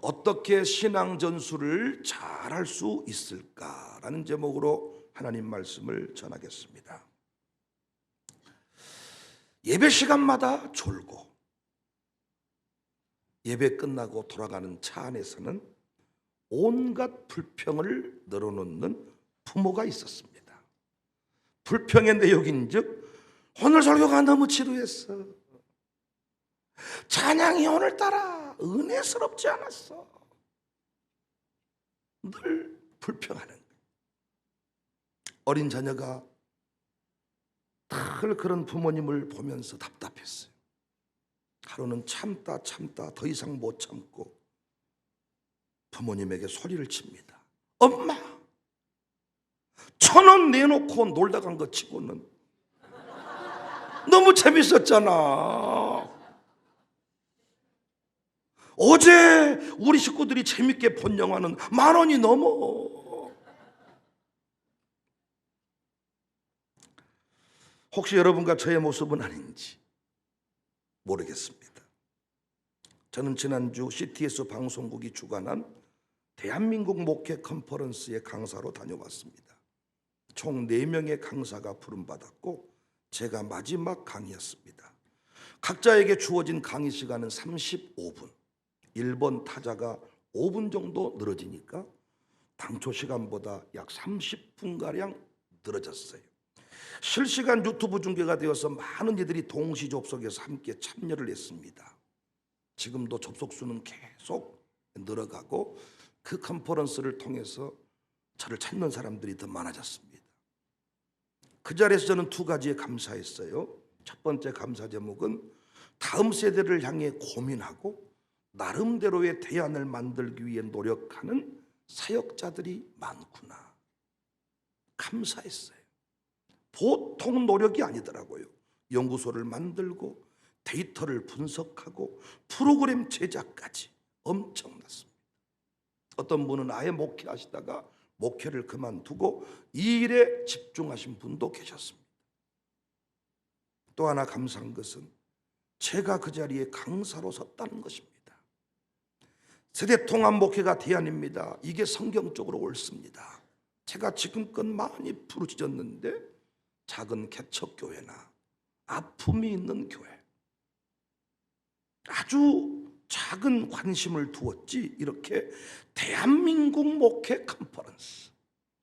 어떻게 신앙 전수를 잘할 수 있을까라는 제목으로 하나님 말씀을 전하겠습니다. 예배 시간마다 졸고 예배 끝나고 돌아가는 차 안에서는 온갖 불평을 늘어놓는 부모가 있었습니다. 불평의 내용인즉 오늘 설교가 너무 지루했어. 찬양이 오늘따라 은혜스럽지 않았어. 늘 불평하는 거예요. 어린 자녀가 늘 그런 부모님을 보면서 답답했어요. 하루는 참다 더 이상 못 참고 부모님에게 소리를 칩니다. 엄마, 1,000원 내놓고 놀다 간 것 치고는 너무 재밌었잖아. 어제 우리 식구들이 재밌게 본 영화는 10,000원이 넘어. 혹시 여러분과 저의 모습은 아닌지 모르겠습니다. 저는 지난주 CTS 방송국이 주관한 대한민국 목회 컨퍼런스의 강사로 다녀왔습니다. 총 4명의 강사가 부름받았고 제가 마지막 강의였습니다. 각자에게 주어진 강의 시간은 35분. 1번 타자가 5분 정도 늘어지니까 당초 시간보다 약 30분가량 늘어졌어요. 실시간 유튜브 중계가 되어서 많은 이들이 동시 접속해서 함께 참여를 했습니다. 지금도 접속수는 계속 늘어가고 그 컨퍼런스를 통해서 저를 찾는 사람들이 더 많아졌습니다. 그 자리에서 저는 2가지에 감사했어요. 첫 번째 감사 제목은 다음 세대를 향해 고민하고 나름대로의 대안을 만들기 위해 노력하는 사역자들이 많구나. 감사했어요. 보통 노력이 아니더라고요. 연구소를 만들고 데이터를 분석하고 프로그램 제작까지 엄청났습니다. 어떤 분은 아예 목회하시다가 목회를 그만두고 이 일에 집중하신 분도 계셨습니다. 또 하나 감사한 것은 제가 그 자리에 강사로 섰다는 것입니다. 세대통합 목회가 대안입니다. 이게 성경적으로 옳습니다. 제가 지금껏 많이 부르짖었는데 작은 개척교회나 아픔이 있는 교회, 아주 작은 관심을 두었지 이렇게 대한민국 목회 컨퍼런스,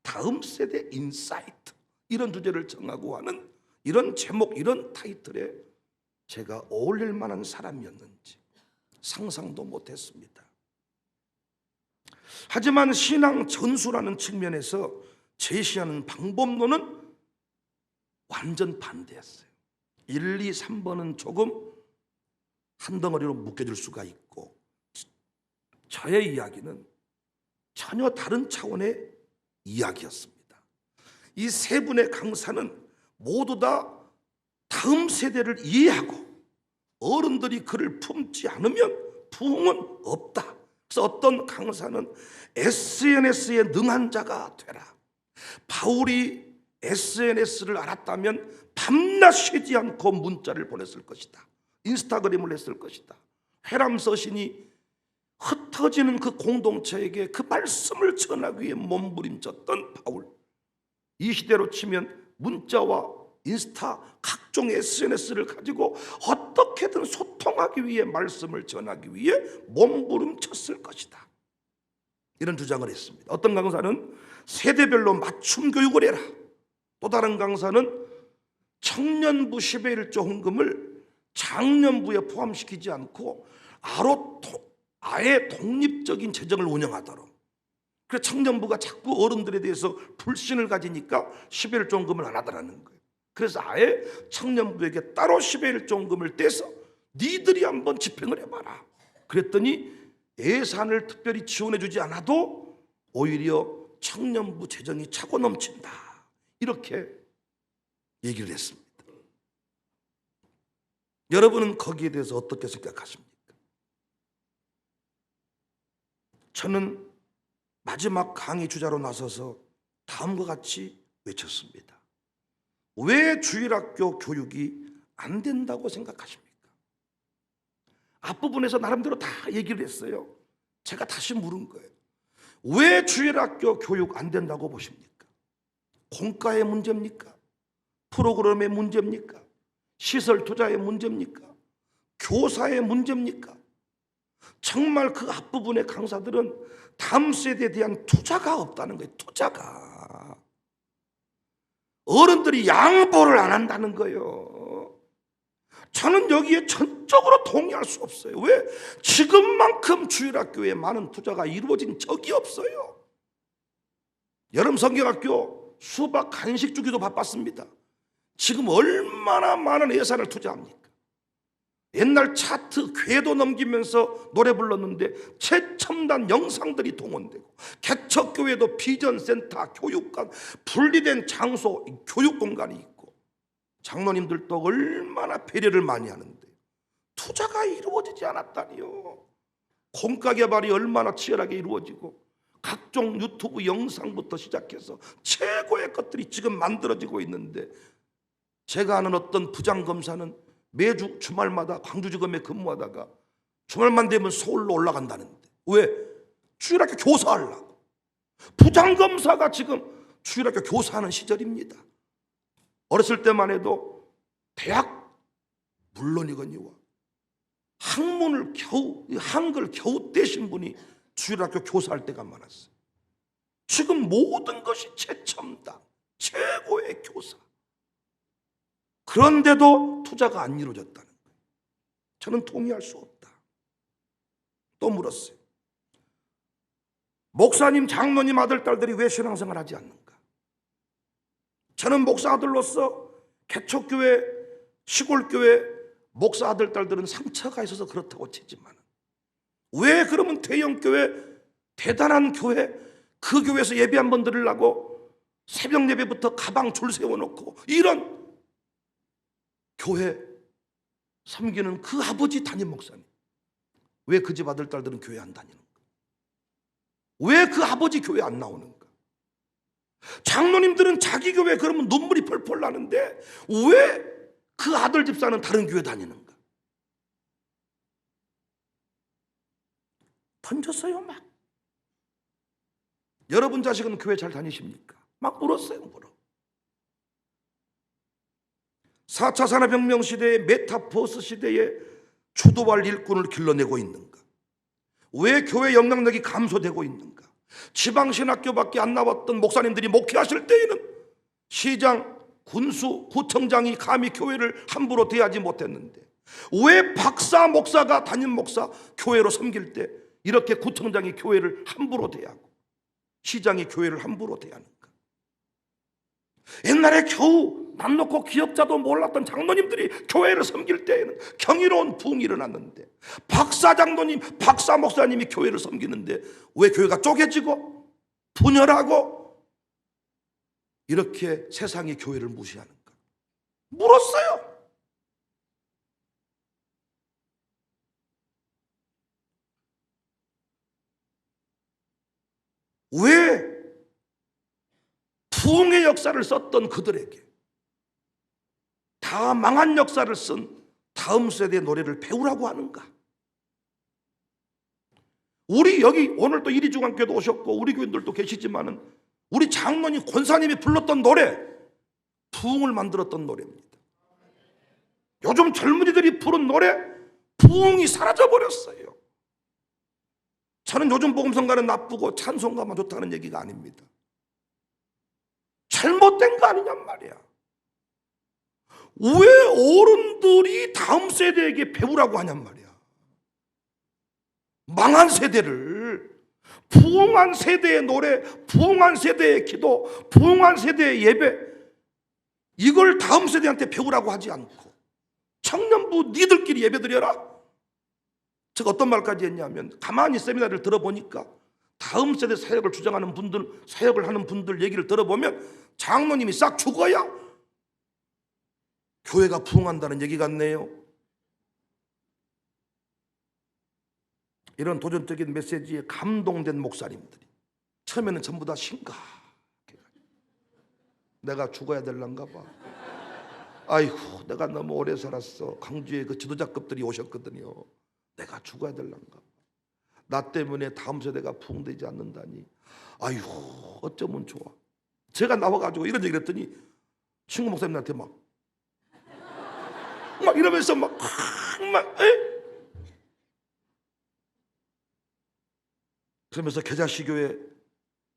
다음 세대 인사이트 이런 주제를 정하고 하는 이런 제목, 이런 타이틀에 제가 어울릴 만한 사람이었는지 상상도 못했습니다. 하지만 신앙 전수라는 측면에서 제시하는 방법론은 완전 반대였어요. 1, 2, 3번은 조금 한 덩어리로 묶여질 수가 있고 저의 이야기는 전혀 다른 차원의 이야기였습니다. 이 3분의 강사는 모두 다 다음 세대를 이해하고 어른들이 그를 품지 않으면 부흥은 없다. 그래서 어떤 강사는 SNS에 능한 자가 되라. 바울이 SNS를 알았다면 밤낮 쉬지 않고 문자를 보냈을 것이다. 인스타그램을 했을 것이다. 회람 서신이 흩어지는 그 공동체에게 그 말씀을 전하기 위해 몸부림쳤던 바울. 이 시대로 치면 문자와 인스타 각종 SNS를 가지고 어떻게든 소통하기 위해 말씀을 전하기 위해 몸부림쳤을 것이다. 이런 주장을 했습니다. 어떤 강사는 세대별로 맞춤 교육을 해라. 또 다른 강사는 청년부 10의 1조 헌금을 장년부에 포함시키지 않고 아예 독립적인 재정을 운영하도록. 그래서 청년부가 자꾸 어른들에 대해서 불신을 가지니까 10의 1조 헌금을 안 하더라는 거예요. 그래서 아예 청년부에게 따로 10의 1조 헌금을 떼서 니들이 한번 집행을 해봐라. 그랬더니 예산을 특별히 지원해주지 않아도 오히려 청년부 재정이 차고 넘친다. 이렇게 얘기를 했습니다. 여러분은 거기에 대해서 어떻게 생각하십니까? 저는 마지막 강의 주자로 나서서 다음과 같이 외쳤습니다. 왜 주일학교 교육이 안 된다고 생각하십니까? 앞부분에서 나름대로 다 얘기를 했어요. 제가 다시 물은 거예요. 왜 주일학교 교육 안 된다고 보십니까? 공과의 문제입니까? 프로그램의 문제입니까? 시설 투자의 문제입니까? 교사의 문제입니까? 정말 그 앞부분의 강사들은 다음 세대에 대한 투자가 없다는 거예요. 투자가. 어른들이 양보를 안 한다는 거예요. 저는 여기에 전적으로 동의할 수 없어요. 왜? 지금만큼 주일학교에 많은 투자가 이루어진 적이 없어요. 여름 성경학교 수박 간식 주기도 바빴습니다. 지금 얼마나 많은 예산을 투자합니까? 옛날 차트 궤도 넘기면서 노래 불렀는데 최첨단 영상들이 동원되고, 개척교회도 비전센터, 교육관, 분리된 장소, 교육공간이 있고, 장로님들도 얼마나 배려를 많이 하는데 투자가 이루어지지 않았다니요. 공과 개발이 얼마나 치열하게 이루어지고, 각종 유튜브 영상부터 시작해서 최고의 것들이 지금 만들어지고 있는데, 제가 아는 어떤 부장검사는 매주 주말마다 광주지검에 근무하다가 주말만 되면 서울로 올라간다는데, 왜? 주일학교 교사하려고. 부장검사가 지금 주일학교 교사하는 시절입니다. 어렸을 때만 해도 대학 물론이거니와 한글 겨우 떼신 분이 주일학교 교사할 때가 많았어요. 지금 모든 것이 최첨단, 최고의 교사. 그런데도 투자가 안 이루어졌다는 거예요. 저는 동의할 수 없다. 또 물었어요. 목사님, 장로님 아들, 딸들이 왜 신앙생활 하지 않는가? 저는 목사 아들로서 개척교회, 시골교회 목사 아들, 딸들은 상처가 있어서 그렇다고 치지만, 왜 그러면 대형교회, 대단한 교회, 그 교회에서 예배 한번 드리려고 새벽 예배부터 가방 줄 세워놓고 이런 교회 섬기는 그 아버지 담임 목사님, 왜 그 집 아들, 딸들은 교회 안 다니는가? 왜 그 아버지 교회 안 나오는가? 장로님들은 자기 교회 그러면 눈물이 펄펄 나는데 왜 그 아들 집사는 다른 교회 다니는가? 던졌어요. 막. 여러분 자식은 교회 잘 다니십니까? 막 물었어요. 물어. 4차 산업혁명 시대의 메타버스 시대에 주도할 일꾼을 길러내고 있는가? 왜 교회 영향력이 감소되고 있는가? 지방신학교밖에 안 나왔던 목사님들이 목회하실 때에는 시장, 군수, 구청장이 감히 교회를 함부로 대하지 못했는데, 왜 박사 목사가 담임 목사 교회로 섬길 때 이렇게 구청장이 교회를 함부로 대하고 시장이 교회를 함부로 대하는가? 옛날에 겨우 남 놓고 기억자도 몰랐던 장로님들이 교회를 섬길 때에는 경이로운 부흥이 일어났는데, 박사 장로님, 박사 목사님이 교회를 섬기는데 왜 교회가 쪼개지고 분열하고 이렇게 세상이 교회를 무시하는가? 물었어요. 왜 부흥의 역사를 썼던 그들에게 다 망한 역사를 쓴 다음 세대의 노래를 배우라고 하는가? 우리 여기 오늘 또 이리중앙교회도 오셨고 우리 교인들도 계시지만은 우리 장로님, 권사님이 불렀던 노래, 부흥을 만들었던 노래입니다. 요즘 젊은이들이 부른 노래, 부흥이 사라져버렸어요. 저는 요즘 복음성가는 나쁘고 찬송가만 좋다는 얘기가 아닙니다. 잘못된 거 아니냔 말이야. 왜 어른들이 다음 세대에게 배우라고 하냔 말이야. 망한 세대를, 부흥한 세대의 노래, 부흥한 세대의 기도, 부흥한 세대의 예배, 이걸 다음 세대한테 배우라고 하지 않고 청년부 니들끼리 예배 드려라. 제가 어떤 말까지 했냐면, 가만히 세미나를 들어보니까 다음 세대 사역을 주장하는 분들, 사역을 하는 분들 얘기를 들어보면 장로님이 싹 죽어야 교회가 부흥한다는 얘기 같네요. 이런 도전적인 메시지에 감동된 목사님들이 처음에는 전부 다 심각해, 내가 죽어야 될란가 봐. 아이고, 내가 너무 오래 살았어. 광주에 그 지도자급들이 오셨거든요. 내가 죽어야 될란가 봐. 나 때문에 다음 세대가 부흥되지 않는다니. 아유, 어쩌면 좋아. 제가 나와가지고 이런 얘기를 했더니 친구 목사님한테 막 이러면서 막 그러면서 계자시교회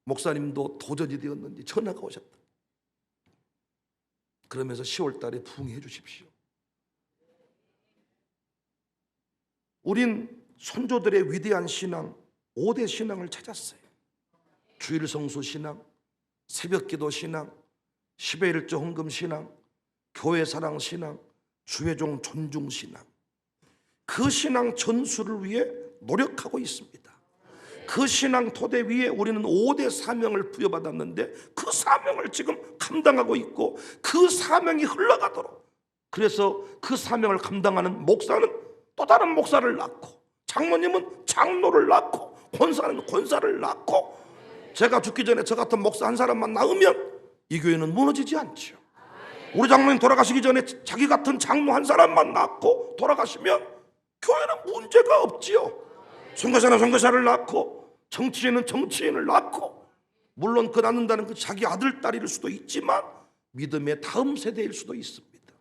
목사님도 도전이 되었는지 전화가 오셨다. 그러면서 10월 달에 부흥해 주십시오. 우린 선조들의 위대한 신앙, 5대 신앙을 찾았어요. 주일 성수 신앙, 새벽기도 신앙, 10의 1조 헌금 신앙, 교회 사랑 신앙, 주의 종 존중 신앙. 그 신앙 전수를 위해 노력하고 있습니다. 그 신앙 토대 위에 우리는 5대 사명을 부여받았는데 그 사명을 지금 감당하고 있고 그 사명이 흘러가도록, 그래서 그 사명을 감당하는 목사는 또 다른 목사를 낳고, 장로님은 장로를 낳고, 권사는 권사를 낳고, 제가 죽기 전에 저 같은 목사 한 사람만 낳으면 이 교회는 무너지지 않죠. 우리 장로님 돌아가시기 전에 자기 같은 장로 한 사람만 낳고 돌아가시면 교회는 문제가 없지요. 선교사는 선교사를 낳고, 정치인은 정치인을 낳고, 물론 그 낳는다는 그 자기 아들 딸일 수도 있지만 믿음의 다음 세대일 수도 있습니다.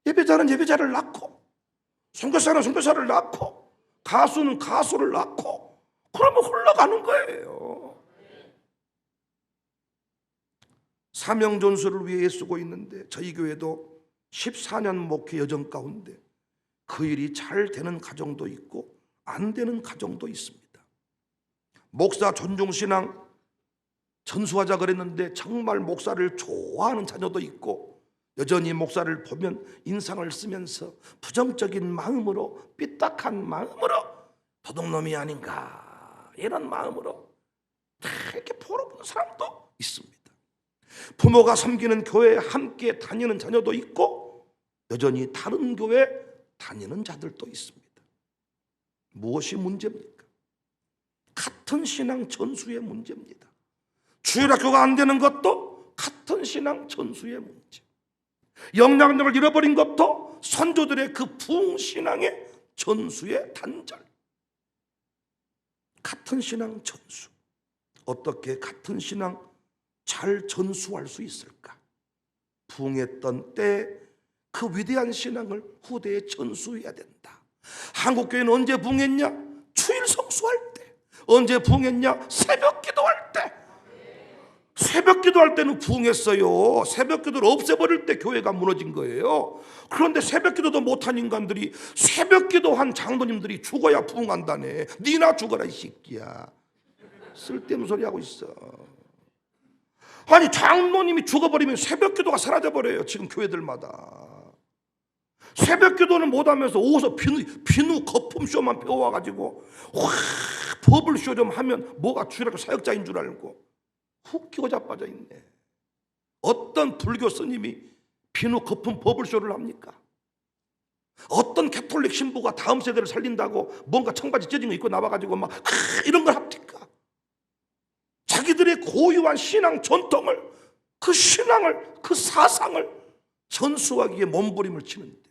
예배자는 예배자를 낳고, 선교사는 선교사를 낳고, 가수는 가수를 낳고, 그러면 흘러가는 거예요. 사명 전수를 위해 애쓰고 있는데 저희 교회도 14년 목회 여정 가운데 그 일이 잘 되는 가정도 있고 안 되는 가정도 있습니다. 목사 존중신앙 전수하자 그랬는데 정말 목사를 좋아하는 자녀도 있고, 여전히 목사를 보면 인상을 쓰면서 부정적인 마음으로, 삐딱한 마음으로 도둑놈이 아닌가 이런 마음으로 이렇게 보러보는 사람도 있습니다. 부모가 섬기는 교회에 함께 다니는 자녀도 있고 여전히 다른 교회 다니는 자들도 있습니다. 무엇이 문제입니까? 같은 신앙 전수의 문제입니다. 주일학교가 안 되는 것도 같은 신앙 전수의 문제. 영향력을 잃어버린 것도 선조들의 그 부흥신앙의 전수의 단절. 같은 신앙 전수. 어떻게 같은 신앙 잘 전수할 수 있을까? 부흥했던 때 그 위대한 신앙을 후대에 전수해야 된다. 한국교회는 언제 부흥했냐? 주일 성수할 때. 언제 부흥했냐? 새벽 기도할 때. 새벽 기도할 때는 부흥했어요. 새벽 기도를 없애버릴 때 교회가 무너진 거예요. 그런데 새벽 기도도 못한 인간들이 새벽 기도한 장로님들이 죽어야 부흥한다네. 니나 죽어라 이 새끼야. 쓸데없는 소리 하고 있어. 아니 장로님이 죽어버리면 새벽 기도가 사라져버려요. 지금 교회들마다 새벽 기도는 못하면서 어디서 비누 거품쇼만 배워와가지고 와 버블쇼 좀 하면 뭐가 주일학교 사역자인 줄 알고 훅 끼고 자빠져 있네. 어떤 불교 스님이 비누 거품 버블쇼를 합니까? 어떤 캐톨릭 신부가 다음 세대를 살린다고 뭔가 청바지 찢어진 거 입고 나와가지고 막 이런 걸 합니까? 자기들의 고유한 신앙 전통을, 그 신앙을, 그 사상을 전수하기에 몸부림을 치는데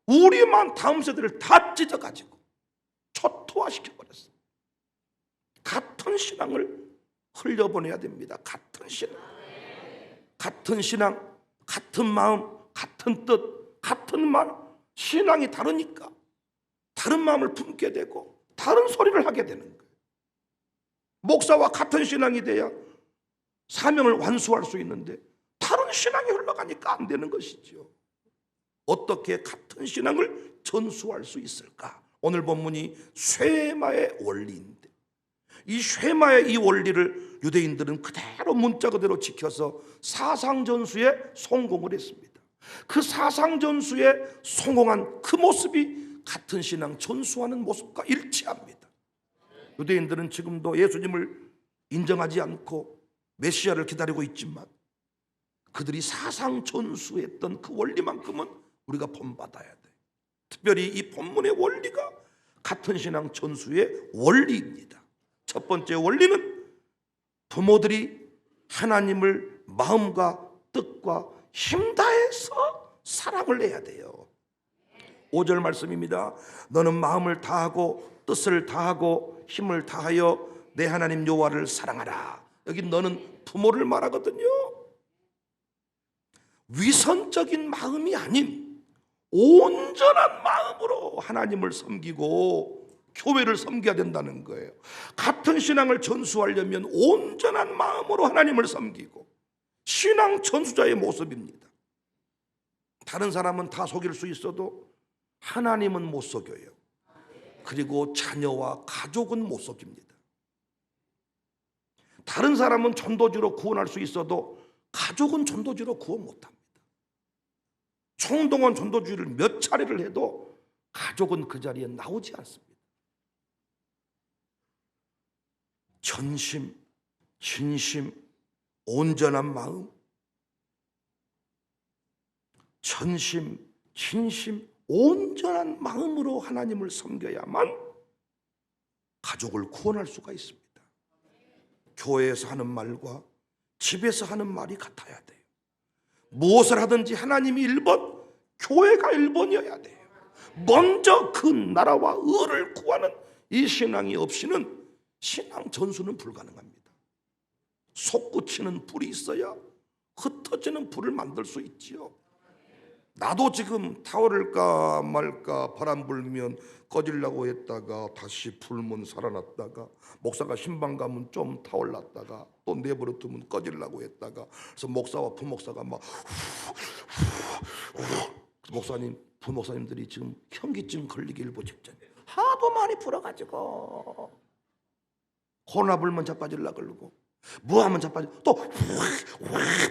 우리만 다음 세대를 다 찢어가지고 초토화시켜버렸어요. 같은 신앙을 흘려보내야 됩니다. 같은 신앙, 같은 신앙, 같은 마음, 같은 뜻, 같은 말. 신앙이 다르니까 다른 마음을 품게 되고 다른 소리를 하게 되는 거예요. 목사와 같은 신앙이 돼야 사명을 완수할 수 있는데 다른 신앙이 흘러가니까 안 되는 것이죠. 어떻게 같은 신앙을 전수할 수 있을까? 오늘 본문이 쇠마의 원리인데 이 쇠마의 이 원리를 유대인들은 그대로 문자 그대로 지켜서 사상전수에 성공을 했습니다. 그 사상전수에 성공한 그 모습이 같은 신앙 전수하는 모습과 일치합니다. 유대인들은 지금도 예수님을 인정하지 않고 메시아를 기다리고 있지만 그들이 사상 전수했던 그 원리만큼은 우리가 본받아야 돼. 특별히 이 본문의 원리가 같은 신앙 전수의 원리입니다. 첫 번째 원리는 부모들이 하나님을 마음과 뜻과 힘 다해서 사랑을 해야 돼요. 5절 말씀입니다. 너는 마음을 다하고 뜻을 다하고 힘을 다하여 내 하나님 여호와를 사랑하라. 여기 너는 부모를 말하거든요. 위선적인 마음이 아닌 온전한 마음으로 하나님을 섬기고 교회를 섬겨야 된다는 거예요. 같은 신앙을 전수하려면 온전한 마음으로 하나님을 섬기고, 신앙 전수자의 모습입니다. 다른 사람은 다 속일 수 있어도 하나님은 못 속여요. 그리고 자녀와 가족은 못 속입니다. 다른 사람은 전도지로 구원할 수 있어도 가족은 전도지로 구원 못합니다. 총동원 전도주의를 몇 차례를 해도 가족은 그 자리에 나오지 않습니다. 전심, 진심, 온전한 마음, 전심, 진심, 온전한 마음으로 하나님을 섬겨야만 가족을 구원할 수가 있습니다. 교회에서 하는 말과 집에서 하는 말이 같아야 돼요. 무엇을 하든지 하나님이 1번, 교회가 1번이어야 돼요. 먼저 그 나라와 의를 구하는 이 신앙이 없이는 신앙 전수는 불가능합니다. 솟구치는 불이 있어야 흩어지는 불을 만들 수 있지요. 나도 지금 타오를까 말까 바람 불면 꺼지려고 했다가 다시 불면 살아났다가, 목사가 신방 가면 좀 타올랐다가 또 내버려 두면 꺼지려고 했다가, 그래서 목사와 부목사가 막 목사님, 부목사님들이 지금 현기증 걸리기 일보 직전에 하도 많이 불어가지고 코로나 불면 자빠질라 그러고 뭐 하면 자빠져 또 확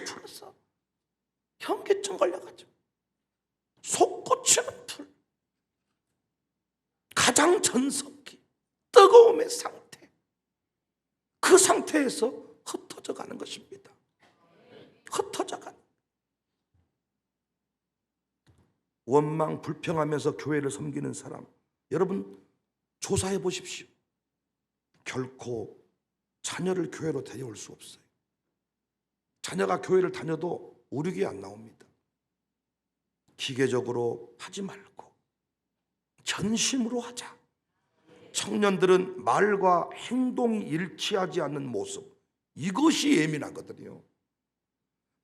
불었어. 현기증 걸려가지고 솟구치는 불, 가장 전성기, 뜨거움의 상태, 그 상태에서 흩어져 가는 것입니다. 흩어져 가는. 원망 불평하면서 교회를 섬기는 사람, 여러분 조사해 보십시오. 결코 자녀를 교회로 데려올 수 없어요. 자녀가 교회를 다녀도 우리교회 안 나옵니다. 기계적으로 하지 말고 전심으로 하자. 청년들은 말과 행동이 일치하지 않는 모습, 이것이 예민하거든요.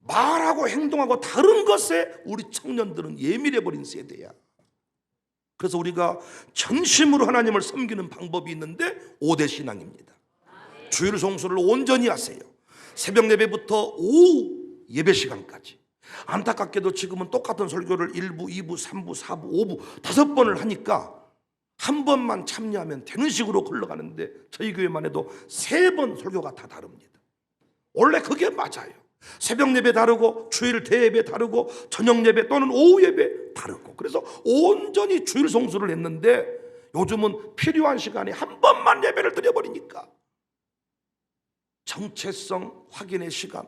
말하고 행동하고 다른 것에 우리 청년들은 예민해버린 세대야. 그래서 우리가 전심으로 하나님을 섬기는 방법이 있는데 5대 신앙입니다. 주일 성수를 온전히 하세요. 새벽 예배부터 오후 예배 시간까지. 안타깝게도 지금은 똑같은 설교를 1부, 2부, 3부, 4부, 5부 5번을 하니까 한 번만 참여하면 되는 식으로 흘러가는데, 저희 교회만 해도 3번 설교가 다 다릅니다. 원래 그게 맞아요. 새벽 예배 다르고 주일 대예배 다르고 저녁 예배 또는 오후 예배 다르고, 그래서 온전히 주일 성수를 했는데 요즘은 필요한 시간에 한 번만 예배를 드려버리니까 정체성 확인의 시간,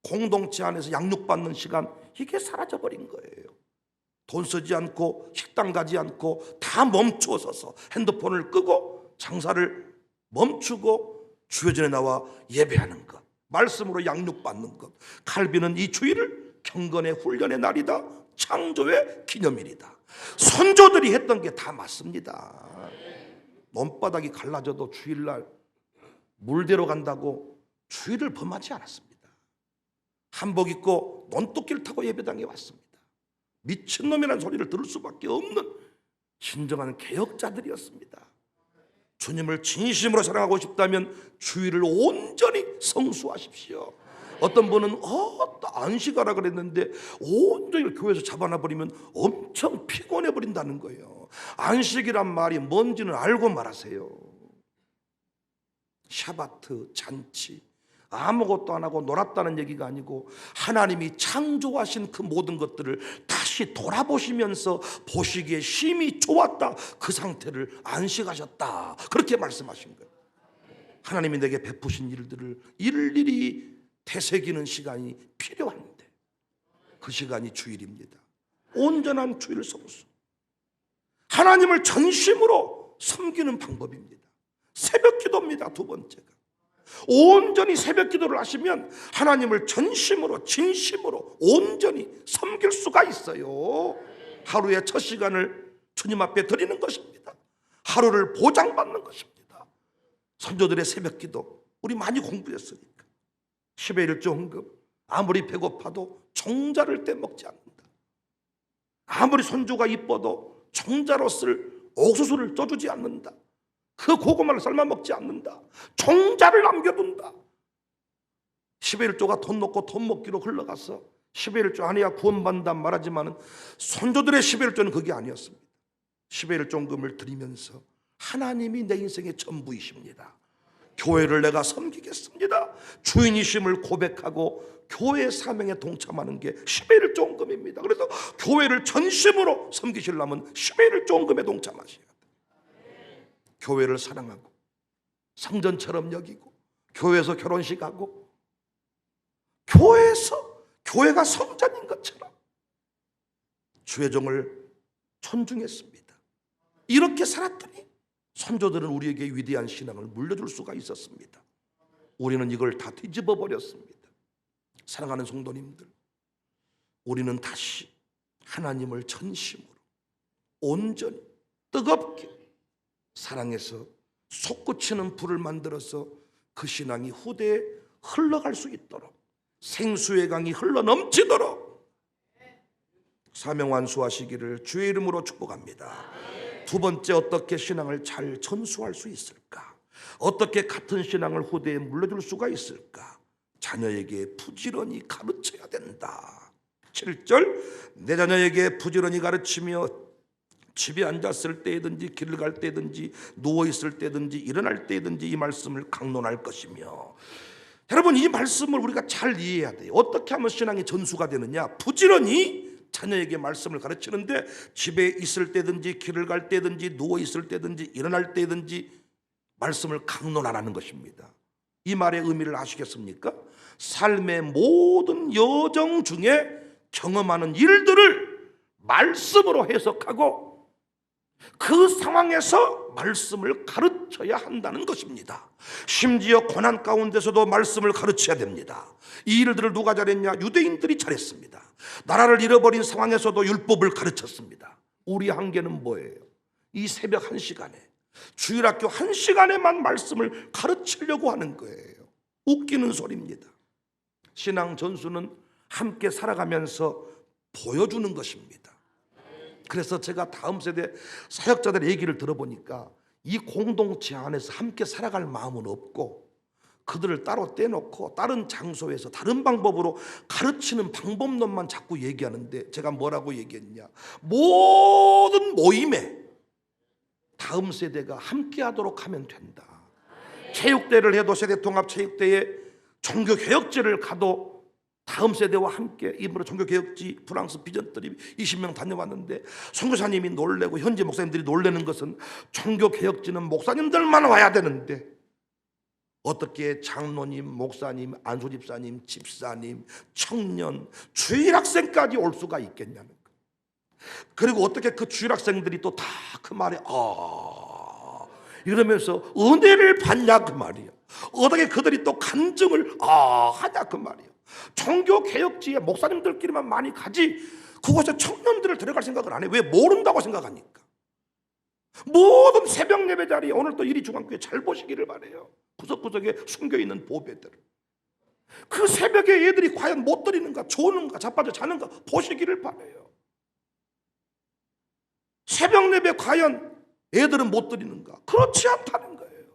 공동체 안에서 양육받는 시간, 이게 사라져버린 거예요. 돈 쓰지 않고 식당 가지 않고 다 멈추어서서 핸드폰을 끄고 장사를 멈추고 주여전에 나와 예배하는 것, 말씀으로 양육받는 것. 칼빈은 이 주일을 경건의 훈련의 날이다, 창조의 기념일이다. 선조들이 했던 게 다 맞습니다. 논바닥이 갈라져도 주일날 물대로 간다고 주일을 범하지 않았습니다. 한복 입고 논뚝길 타고 예배당에 왔습니다. 미친놈이라는 소리를 들을 수밖에 없는 진정한 개혁자들이었습니다. 주님을 진심으로 사랑하고 싶다면 주일을 온전히 성수하십시오. 어떤 분은 안식하라 그랬는데 온전히 교회에서 잡아놔 버리면 엄청 피곤해 버린다는 거예요. 안식이란 말이 뭔지는 알고 말하세요. 샤바트, 잔치, 아무것도 안 하고 놀았다는 얘기가 아니고 하나님이 창조하신 그 모든 것들을 다시 돌아보시면서 보시기에 심히 좋았다, 그 상태를 안식하셨다, 그렇게 말씀하신 거예요. 하나님이 내게 베푸신 일들을 일일이 되새기는 시간이 필요한데 그 시간이 주일입니다. 온전한 주일 성수, 하나님을 전심으로 섬기는 방법입니다. 새벽 기도입니다. 두 번째가 온전히 새벽 기도를 하시면 하나님을 전심으로 진심으로 온전히 섬길 수가 있어요. 하루의 첫 시간을 주님 앞에 드리는 것입니다. 하루를 보장받는 것입니다. 선조들의 새벽기도 우리 많이 공부했으니까 10의 1조 헌금, 아무리 배고파도 종자를 떼먹지 않는다. 아무리 손주가 이뻐도 종자로 쓸 옥수수를 쪄주지 않는다. 그 고구마를 삶아 먹지 않는다. 종자를 남겨둔다. 10의 1조가 돈 놓고 돈 먹기로 흘러가서 10의 1조 아니야 구원받는다 말하지만 선조들의 10의 1조는 그게 아니었습니다. 10의 1조금을 드리면서 하나님이 내 인생의 전부이십니다. 교회를 내가 섬기겠습니다. 주인이심을 고백하고 교회 사명에 동참하는 게 10의 1조금입니다. 그래서 교회를 전심으로 섬기시려면 10의 1조금에 동참하셔야 돼요. 교회를 사랑하고 성전처럼 여기고 교회에서 결혼식하고 교회가 성전인 것처럼 주의 종을 존중했습니다. 이렇게 살았더니 선조들은 우리에게 위대한 신앙을 물려줄 수가 있었습니다. 우리는 이걸 다 뒤집어 버렸습니다. 사랑하는 성도님들, 우리는 다시 하나님을 전심으로 온전히 뜨겁게 사랑해서 솟구치는 불을 만들어서 그 신앙이 후대에 흘러갈 수 있도록 생수의 강이 흘러넘치도록 사명 완수하시기를 주의 이름으로 축복합니다. 두 번째, 어떻게 신앙을 잘 전수할 수 있을까? 어떻게 같은 신앙을 후대에 물려줄 수가 있을까? 자녀에게 부지런히 가르쳐야 된다. 7절, 내 자녀에게 부지런히 가르치며 집에 앉았을 때든지 길을 갈 때든지 누워있을 때든지 일어날 때든지 이 말씀을 강론할 것이며. 여러분, 이 말씀을 우리가 잘 이해해야 돼요. 어떻게 하면 신앙이 전수가 되느냐? 부지런히 자녀에게 말씀을 가르치는데 집에 있을 때든지 길을 갈 때든지 누워있을 때든지 일어날 때든지 말씀을 강론하라는 것입니다. 이 말의 의미를 아시겠습니까? 삶의 모든 여정 중에 경험하는 일들을 말씀으로 해석하고 그 상황에서 말씀을 가르쳐야 한다는 것입니다. 심지어 고난 가운데서도 말씀을 가르쳐야 됩니다. 이 일들을 누가 잘했냐? 유대인들이 잘했습니다. 나라를 잃어버린 상황에서도 율법을 가르쳤습니다. 우리 한계는 뭐예요? 이 새벽 1시간에 주일학교 1시간에만 말씀을 가르치려고 하는 거예요. 웃기는 소리입니다. 신앙 전수는 함께 살아가면서 보여주는 것입니다. 그래서 제가 다음 세대 사역자들의 얘기를 들어보니까 이 공동체 안에서 함께 살아갈 마음은 없고 그들을 따로 떼놓고 다른 장소에서 다른 방법으로 가르치는 방법론만 자꾸 얘기하는데, 제가 뭐라고 얘기했냐? 모든 모임에 다음 세대가 함께 하도록 하면 된다. 체육대를 해도 세대통합체육대에 종교개혁제를 가도 다음 세대와 함께, 이번에 종교개혁지 프랑스 비전들이 20명 다녀왔는데 선교사님이 놀래고 현지 목사님들이 놀라는 것은 종교개혁지는 목사님들만 와야 되는데 어떻게 장로님, 목사님, 안수집사님, 집사님, 청년, 주일학생까지 올 수가 있겠냐는 거예요. 그리고 어떻게 그 주일학생들이 또 다 그 말에 이러면서 은혜를 받냐 그 말이에요. 어떻게 그들이 또 간증을 하냐 그 말이에요. 종교개혁지에 목사님들끼리만 많이 가지 그곳에 청년들을 데려갈 생각을 안 해. 왜? 모른다고 생각하니까. 모든 새벽 예배 자리에 오늘 또 이리중앙교회 잘 보시기를 바래요. 구석구석에 숨겨있는 보배들. 그 새벽에 애들이 과연 못 드리는가, 조는가, 자빠져 자는가 보시기를 바래요. 새벽 예배 과연 애들은 못 드리는가? 그렇지 않다는 거예요.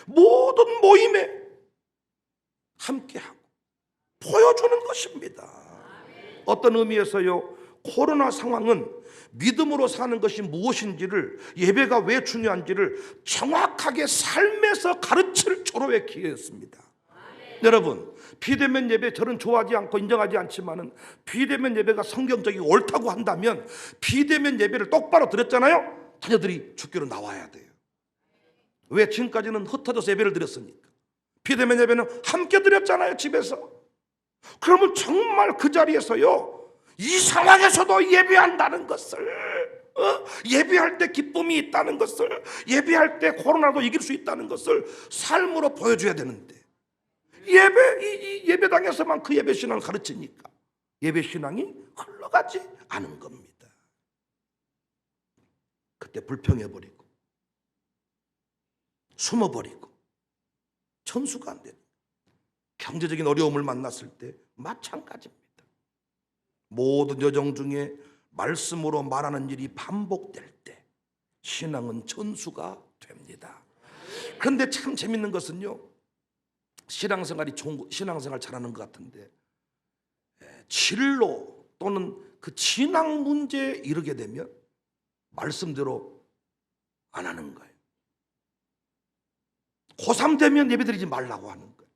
모든 모임에 함께하고 보여주는 것입니다. 어떤 의미에서요, 코로나 상황은 믿음으로 사는 것이 무엇인지를, 예배가 왜 중요한지를 정확하게 삶에서 가르칠 조로의 기회였습니다. 여러분, 비대면 예배 저는 좋아하지 않고 인정하지 않지만은 비대면 예배가 성경적이고 옳다고 한다면 비대면 예배를 똑바로 드렸잖아요. 자녀들이 주교로 나와야 돼요. 왜? 지금까지는 흩어져서 예배를 드렸으니까. 비대면 예배는 함께 드렸잖아요, 집에서. 그러면 정말 그 자리에서요, 이 상황에서도 예배한다는 것을, 예배할 때 기쁨이 있다는 것을, 예배할 때 코로나도 이길 수 있다는 것을 삶으로 보여줘야 되는데, 이 예배당에서만 그 예배 신앙을 가르치니까 예배 신앙이 흘러가지 않은 겁니다. 그때 불평해버리고 숨어버리고 천수가 안 되는, 경제적인 어려움을 만났을 때 마찬가지입니다. 모든 여정 중에 말씀으로 말하는 일이 반복될 때 신앙은 천수가 됩니다. 그런데 참 재밌는 것은요, 신앙생활이 신앙생활 잘하는 것 같은데 진로 또는 그 신앙 문제에 이르게 되면 말씀대로 안 하는 거예요. 고3 되면 예배드리지 말라고 하는 거예요.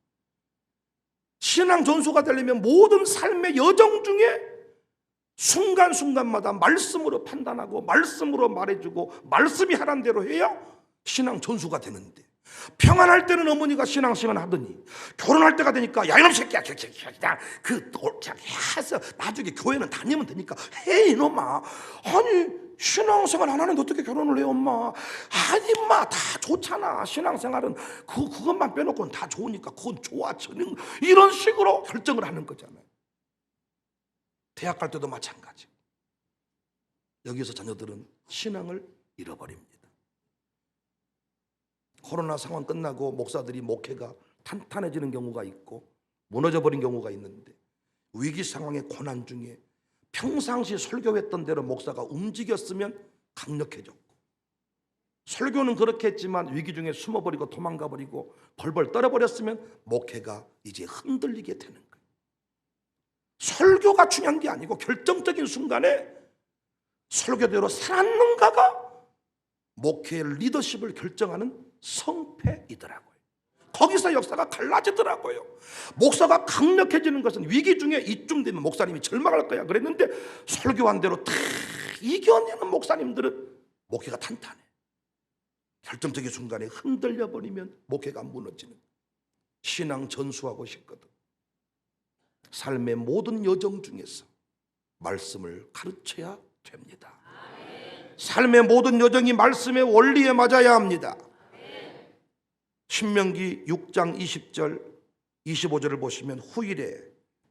신앙 전수가 되려면 모든 삶의 여정 중에 순간순간마다 말씀으로 판단하고 말씀으로 말해주고 말씀이 하라는 대로 해야 신앙 전수가 되는데, 평안할 때는 어머니가 신앙생활 하더니 결혼할 때가 되니까 야 이놈 새끼야 그냥 해서 나중에 교회는 다니면 되니까 해 이놈아. 아니 신앙생활 안 하는데 어떻게 결혼을 해 엄마. 아니 임마 다 좋잖아. 신앙생활은 그것만 빼놓고는 다 좋으니까 그건 좋아. 저는 이런 식으로 결정을 하는 거잖아요. 대학 갈 때도 마찬가지. 여기서 자녀들은 신앙을 잃어버립니다. 코로나 상황 끝나고 목사들이 목회가 탄탄해지는 경우가 있고 무너져버린 경우가 있는데, 위기 상황의 고난 중에 평상시 설교했던 대로 목사가 움직였으면 강력해졌고, 설교는 그렇게 했지만 위기 중에 숨어버리고 도망가버리고 벌벌 떨어버렸으면 목회가 이제 흔들리게 되는 거예요. 설교가 중요한 게 아니고 결정적인 순간에 설교대로 살았는가가 목회의 리더십을 결정하는 성패이더라고요. 거기서 역사가 갈라지더라고요. 목사가 강력해지는 것은 위기 중에 이쯤 되면 목사님이 절망할 거야 그랬는데, 설교한 대로 다 이겨내는 목사님들은 목회가 탄탄해. 결정적인 순간에 흔들려 버리면 목회가 무너지는. 신앙 전수하고 싶거든. 삶의 모든 여정 중에서 말씀을 가르쳐야 됩니다. 삶의 모든 여정이 말씀의 원리에 맞아야 합니다. 신명기 6장 20절 25절을 보시면, 후일에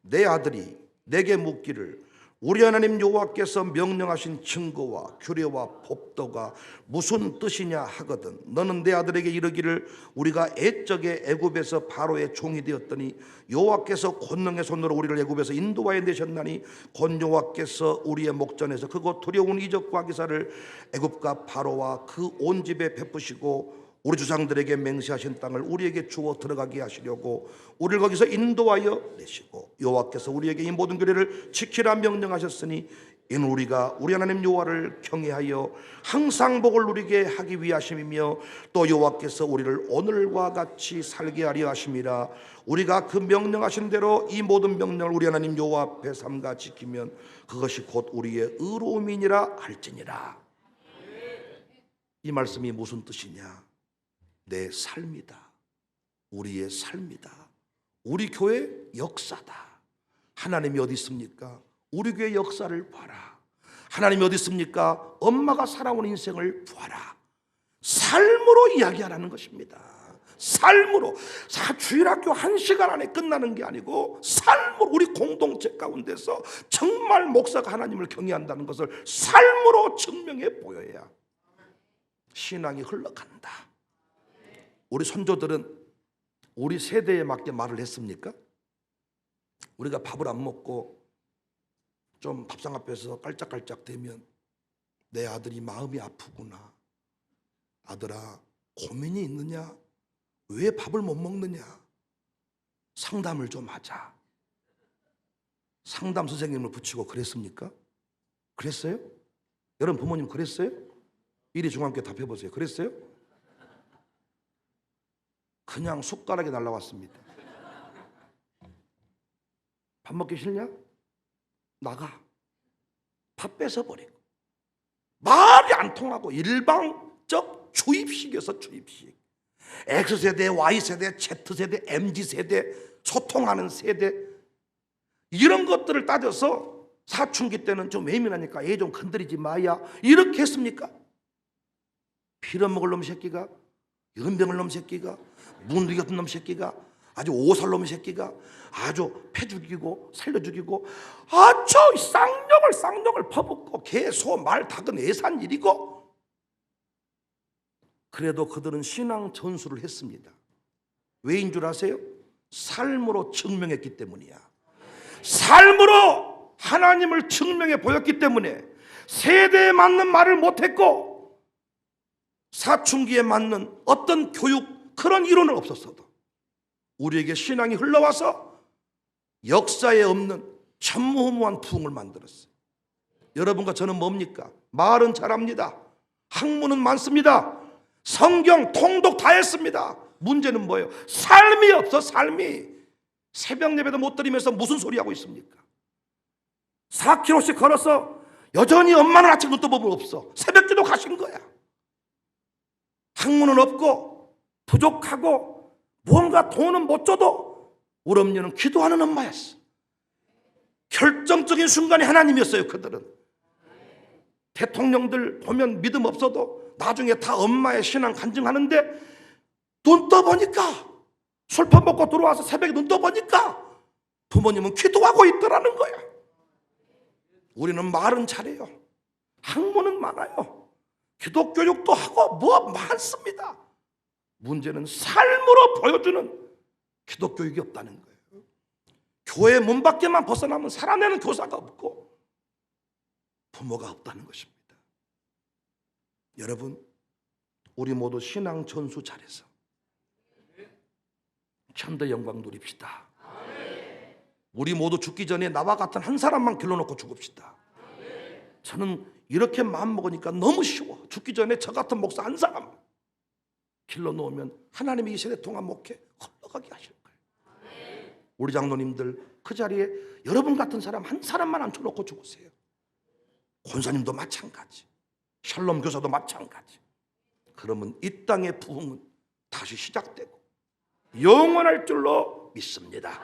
내 아들이 내게 묻기를 우리 하나님 여호와께서 명령하신 증거와 규례와 법도가 무슨 뜻이냐 하거든 너는 내 아들에게 이르기를 우리가 옛적에 애굽에서 바로의 종이 되었더니 여호와께서 권능의 손으로 우리를 애굽에서 인도하여 내셨나니 곧 여호와께서 우리의 목전에서 크고 두려운 이적과 기사를 애굽과 바로와 그 온 집에 베푸시고 우리 조상들에게 맹세하신 땅을 우리에게 주어 들어가게 하시려고 우리를 거기서 인도하여 내시고 여호와께서 우리에게 이 모든 규례를 지키라 명령하셨으니 이는 우리가 우리 하나님 여호와를 경외하여 항상 복을 누리게 하기 위하심이며 또 여호와께서 우리를 오늘과 같이 살게 하려 하심이라. 우리가 그 명령하신 대로 이 모든 명령을 우리 하나님 여호와 앞에 삼가 지키면 그것이 곧 우리의 의로움이니라 할지니라. 이 말씀이 무슨 뜻이냐? 내 삶이다. 우리의 삶이다. 우리 교회 역사다. 하나님이 어디 있습니까? 우리 교회 역사를 봐라. 하나님이 어디 있습니까? 엄마가 살아온 인생을 봐라. 삶으로 이야기하라는 것입니다. 삶으로. 주일학교 1시간 안에 끝나는 게 아니고 삶으로 우리 공동체 가운데서 정말 목사가 하나님을 경외한다는 것을 삶으로 증명해 보여야 신앙이 흘러간다. 우리 선조들은 우리 세대에 맞게 말을 했습니까? 우리가 밥을 안 먹고 좀 밥상 앞에서 깔짝깔짝 대면 내 아들이 마음이 아프구나. 아들아, 고민이 있느냐? 왜 밥을 못 먹느냐? 상담을 좀 하자. 상담 선생님을 붙이고 그랬습니까? 그랬어요? 여러분 부모님 그랬어요? 이리 중앙교회 답해보세요. 그랬어요? 그냥 숟가락이 날라왔습니다. 밥 먹기 싫냐? 나가. 밥 뺏어버리고 말이 안 통하고 일방적 주입식이어서 주입식. X세대, Y세대, Z세대, MZ세대, 소통하는 세대, 이런 것들을 따져서 사춘기 때는 좀 예민하니까 애 좀 건드리지 마야 이렇게 했습니까? 빌어먹을 놈 새끼가, 연병을 놈 새끼가, 문둥이 같은 놈 새끼가, 아주 오살 놈 새끼가 아주 패 죽이고 살려 죽이고 아주 쌍욕을 퍼붓고 개, 소, 말, 닭은 애산 일이고, 그래도 그들은 신앙 전수를 했습니다. 왜인 줄 아세요? 삶으로 증명했기 때문이야. 삶으로 하나님을 증명해 보였기 때문에 세대에 맞는 말을 못했고 사춘기에 맞는 어떤 교육 그런 이론은 없었어도 우리에게 신앙이 흘러와서 역사에 없는 전무후무한 부흥을 만들었어요. 여러분과 저는 뭡니까? 말은 잘합니다. 학문은 많습니다. 성경 통독 다 했습니다. 문제는 뭐예요? 삶이 없어. 삶이. 새벽 예배도 못 드리면서 무슨 소리 하고 있습니까? 4km씩 걸어서 여전히 엄마는 아침 눈 떠보면 없어. 새벽기도 가신 거야. 학문은 없고 부족하고 무언가 돈은 못 줘도 우리 엄니는 기도하는 엄마였어. 결정적인 순간이 하나님이었어요. 그들은 대통령들 보면 믿음 없어도 나중에 다 엄마의 신앙 간증하는데 눈 떠보니까 술판 먹고 들어와서 새벽에 눈 떠보니까 부모님은 기도하고 있더라는 거야. 우리는 말은 잘해요. 학문은 많아요. 기독교육도 하고 뭐 많습니다. 문제는 삶으로 보여주는 기독교육이 없다는 거예요. 교회 문 밖에만 벗어나면 살아내는 교사가 없고 부모가 없다는 것입니다. 여러분, 우리 모두 신앙 전수 잘해서 천대 영광 누립시다. 우리 모두 죽기 전에 나와 같은 한 사람만 길러놓고 죽읍시다. 저는 이렇게 마음먹으니까 너무 쉬워. 죽기 전에 저 같은 목사 한 사람 길러놓으면 하나님이 이 세대 동안 목회 흘러가게 하실 거예요. 우리 장로님들 그 자리에 여러분 같은 사람 한 사람만 앉혀놓고 죽으세요. 권사님도 마찬가지, 샬롬 교사도 마찬가지. 그러면 이 땅의 부흥은 다시 시작되고 영원할 줄로 믿습니다.